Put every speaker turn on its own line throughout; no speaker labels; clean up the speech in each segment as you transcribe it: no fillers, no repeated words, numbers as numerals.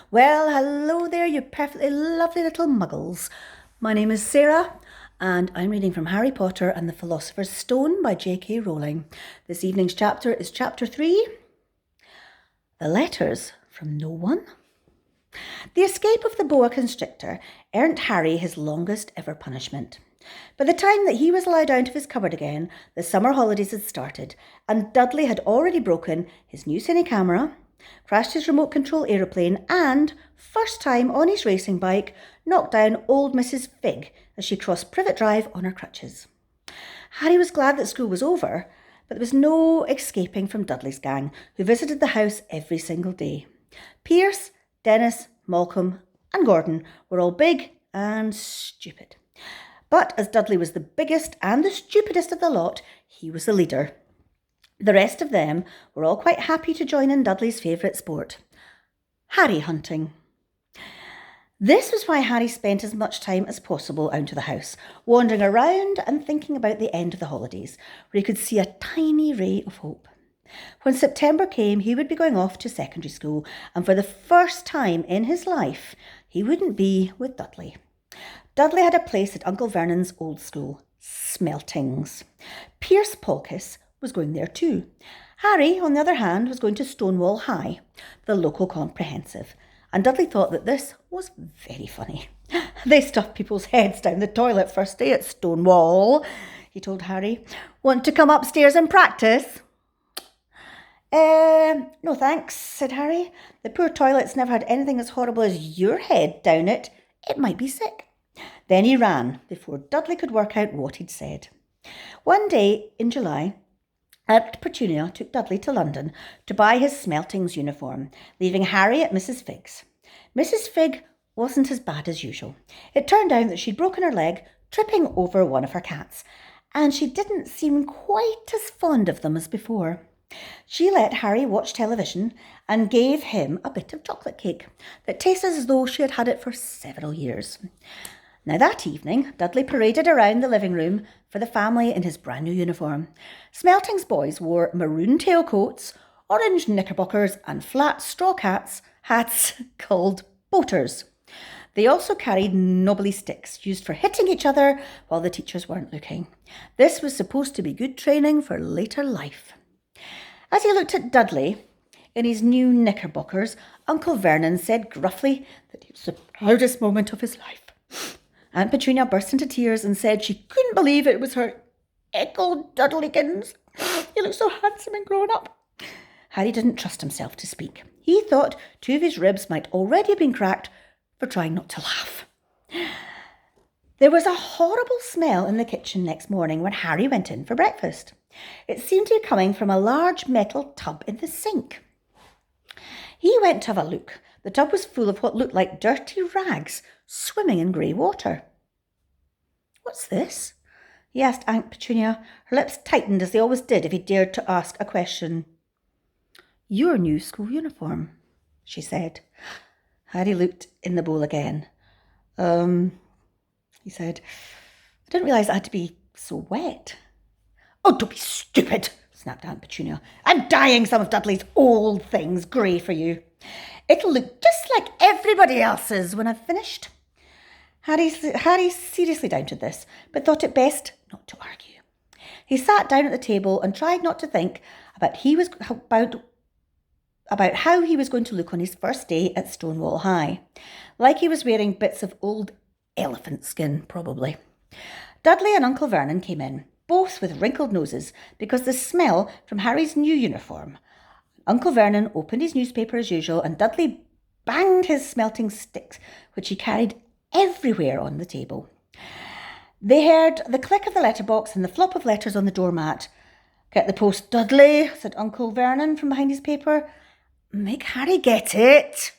Well, hello there, you perfectly lovely little muggles. My name is Sarah, and I'm reading from Harry Potter and the Philosopher's Stone by J.K. Rowling. This evening's chapter is chapter 3, The Letters from No One. The escape of the boa constrictor earned Harry his longest ever punishment. By the time that he was allowed out of his cupboard again, the summer holidays had started, and Dudley had already broken his new cine camera, crashed his remote control aeroplane, and, first time on his racing bike, knocked down old Mrs. Fig as she crossed Privet Drive on her crutches. Harry was glad that school was over, but there was no escaping from Dudley's gang, who visited the house every single day. Pierce, Dennis, Malcolm, and Gordon were all big and stupid. But as Dudley was the biggest and the stupidest of the lot, he was the leader. The rest of them were all quite happy to join in Dudley's favourite sport, Harry hunting. This was why Harry spent as much time as possible out of the house, wandering around and thinking about the end of the holidays, where he could see a tiny ray of hope. When September came, he would be going off to secondary school, and for the first time in his life, he wouldn't be with Dudley. Dudley had a place at Uncle Vernon's old school, Smeltings. Pierce Polkiss was going there too. Harry, on the other hand, was going to Stonewall High, the local comprehensive, and Dudley thought that this was very funny. They stuffed people's heads down the toilet first day at Stonewall, he told Harry. Want to come upstairs and practice? No thanks, said Harry. The poor toilet's never had anything as horrible as your head down it. It might be sick. Then he ran before Dudley could work out what he'd said. One day in July, Aunt Petunia took Dudley to London to buy his Smeltings uniform, leaving Harry at Mrs. Fig's. Mrs. Fig wasn't as bad as usual. It turned out that she'd broken her leg tripping over one of her cats, and she didn't seem quite as fond of them as before. She let Harry watch television and gave him a bit of chocolate cake that tasted as though she had had it for several years. Now that evening, Dudley paraded around the living room for the family in his brand new uniform. Smelting's boys wore maroon tailcoats, orange knickerbockers, and flat straw hats called boaters. They also carried knobbly sticks used for hitting each other while the teachers weren't looking. This was supposed to be good training for later life. As he looked at Dudley in his new knickerbockers, Uncle Vernon said gruffly that it was the proudest moment of his life. Aunt Petunia burst into tears and said she couldn't believe it was her Echo Dudleykins. He looked so handsome and grown up. Harry didn't trust himself to speak. He thought two of his ribs might already have been cracked for trying not to laugh. There was a horrible smell in the kitchen next morning when Harry went in for breakfast. It seemed to be coming from a large metal tub in the sink. He went to have a look. The tub was full of what looked like dirty rags swimming in grey water. What's this? He asked Aunt Petunia. Her lips tightened as they always did if he dared to ask a question. Your new school uniform, she said. Harry looked in the bowl again. He said, I didn't realise it had to be so wet. Oh, don't be stupid, snapped Aunt Petunia. I'm dyeing some of Dudley's old things grey for you. It'll look just like everybody else's when I've finished. Harry seriously doubted this, but thought it best not to argue. He sat down at the table and tried not to think about how he was going to look on his first day at Stonewall High. Like he was wearing bits of old elephant skin, probably. Dudley and Uncle Vernon came in, both with wrinkled noses, because the smell from Harry's new uniform. Uncle Vernon opened his newspaper as usual, and Dudley banged his smelting sticks, which he carried everywhere on the table. They heard the click of the letterbox and the flop of letters on the doormat. Get the post, Dudley, said Uncle Vernon from behind his paper. Make Harry get it.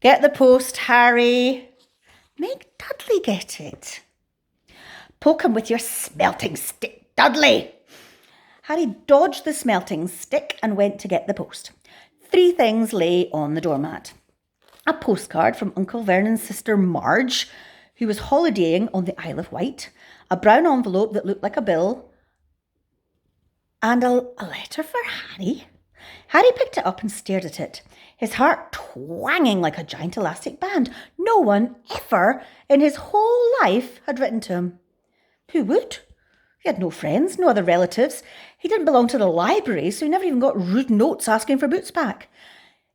Get the post, Harry. Make Dudley get it. Poke him with your smelting stick, Dudley. Harry dodged the smelting stick and went to get the post. 3 things lay on the doormat. A postcard from Uncle Vernon's sister Marge, who was holidaying on the Isle of Wight, a brown envelope that looked like a bill, and a letter for Harry. Harry picked it up and stared at it, his heart twanging like a giant elastic band. No one ever in his whole life had written to him. Who would? He had no friends, no other relatives. He didn't belong to the library, so he never even got rude notes asking for boots back.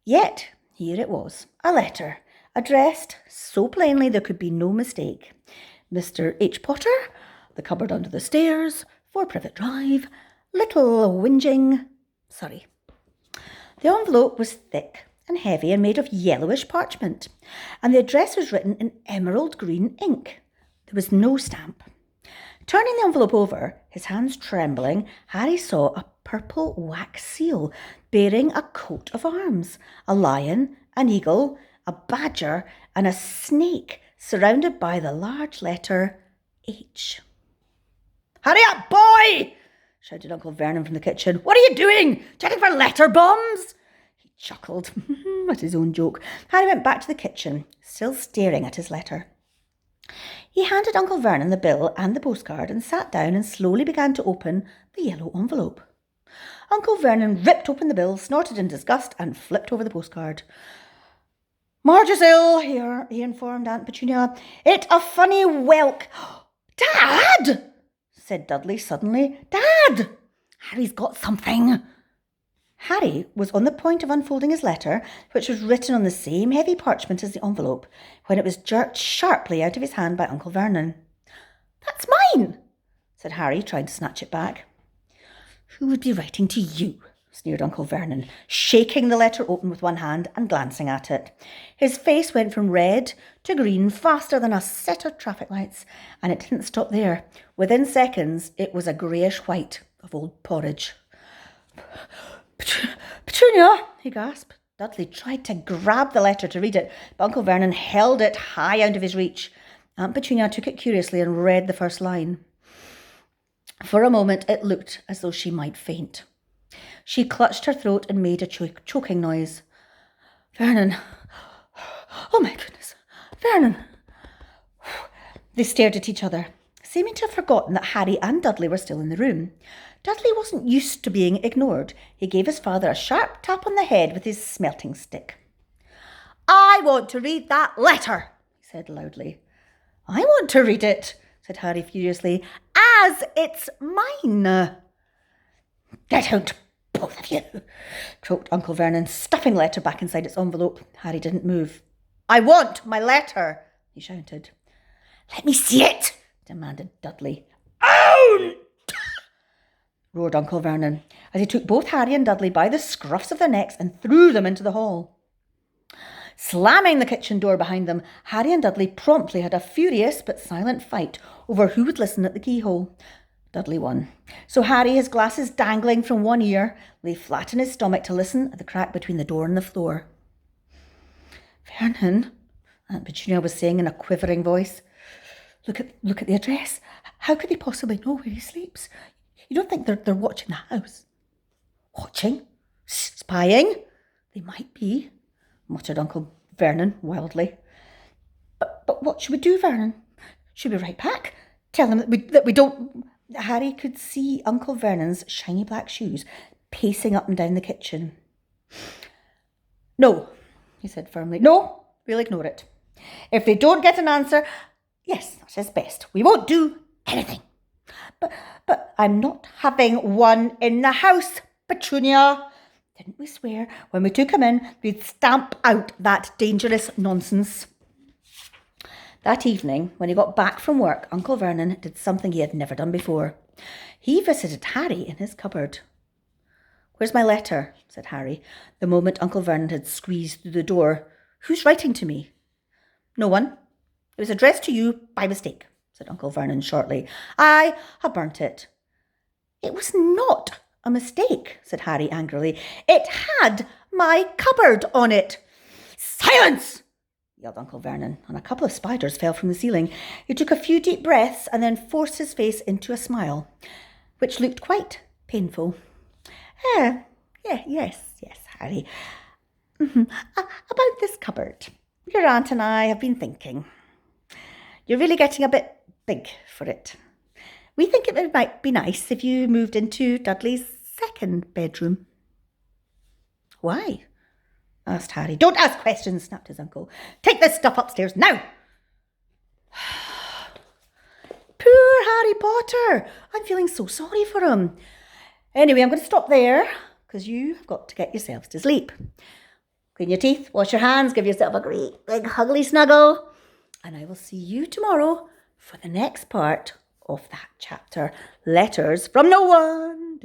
Yet, here it was, a letter, addressed so plainly there could be no mistake. Mr. H. Potter, the cupboard under the stairs, 4 Privet Drive, Little Whinging, Surrey. The envelope was thick and heavy and made of yellowish parchment, and the address was written in emerald green ink. There was no stamp. Turning the envelope over, his hands trembling, Harry saw a purple wax seal bearing a coat of arms, a lion, an eagle, a badger, and a snake surrounded by the large letter H. "Hurry up, boy!" shouted Uncle Vernon from the kitchen. "What are you doing? Checking for letter bombs?" He chuckled at his own joke. Harry went back to the kitchen, still staring at his letter. He handed Uncle Vernon the bill and the postcard and sat down and slowly began to open the yellow envelope. Uncle Vernon ripped open the bill, snorted in disgust, and flipped over the postcard. "Marge is ill," he informed Aunt Petunia. "It a funny whelk." "Dad!" said Dudley suddenly. "Dad! Harry's got something." Harry was on the point of unfolding his letter, which was written on the same heavy parchment as the envelope, when it was jerked sharply out of his hand by Uncle Vernon. "That's mine," said Harry, trying to snatch it back. "Who would be writing to you?" sneered Uncle Vernon, shaking the letter open with one hand and glancing at it. His face went from red to green faster than a set of traffic lights, and it didn't stop there. Within seconds, it was a greyish white of old porridge. "Petunia," he gasped. Dudley tried to grab the letter to read it, but Uncle Vernon held it high out of his reach. Aunt Petunia took it curiously and read the first line. For a moment, it looked as though she might faint. She clutched her throat and made a choking noise. "Vernon! Oh, my goodness! Vernon!" They stared at each other, seeming to have forgotten that Harry and Dudley were still in the room. Dudley wasn't used to being ignored. He gave his father a sharp tap on the head with his smelting stick. "I want to read that letter," he said loudly. "I want to read it," said Harry furiously, "as it's mine." "Get out, both of you," croaked Uncle Vernon, stuffing the letter back inside its envelope. Harry didn't move. "I want my letter," he shouted. "Let me see it," demanded Dudley. "Ow!" roared Uncle Vernon, as he took both Harry and Dudley by the scruffs of their necks and threw them into the hall. Slamming the kitchen door behind them, Harry and Dudley promptly had a furious but silent fight over who would listen at the keyhole. Dudley won. So Harry, his glasses dangling from one ear, lay flat in his stomach to listen at the crack between the door and the floor. "Vernon," Aunt Petunia was saying in a quivering voice, Look at the address. How could they possibly know where he sleeps? You don't think they're watching the house?" "Watching? Spying? They might be," muttered Uncle Vernon wildly. But what should we do, Vernon? Should we write back? Tell them that we don't..." Harry could see Uncle Vernon's shiny black shoes pacing up and down the kitchen. "No," he said firmly. "No, we'll ignore it. If they don't get an answer, yes, that is best. We won't do anything. But I'm not having one in the house, Petunia. Didn't we swear when we took him in we'd stamp out that dangerous nonsense?" That evening, when he got back from work, Uncle Vernon did something he had never done before. He visited Harry in his cupboard. "Where's my letter?" said Harry, the moment Uncle Vernon had squeezed through the door. "Who's writing to me?" "No one. It was addressed to you by mistake," said Uncle Vernon shortly. "I have burnt it." "It was not a mistake," said Harry angrily. "It had my cupboard on it." "Silence!" yelled Uncle Vernon, and a couple of spiders fell from the ceiling. He took a few deep breaths and then forced his face into a smile, which looked quite painful. Yes, Harry. About this cupboard. Your aunt and I have been thinking. You're really getting a bit big for it. We think it might be nice if you moved into Dudley's second bedroom." Why? Asked Harry. Don't ask questions, snapped his uncle. Take this stuff upstairs now. Poor Harry Potter. I'm feeling so sorry for him. Anyway, I'm going to stop there because you've got to get yourselves to sleep. Clean your teeth, wash your hands, give yourself a great big huggly snuggle. And I will see you tomorrow for the next part of that chapter. Letters from No One.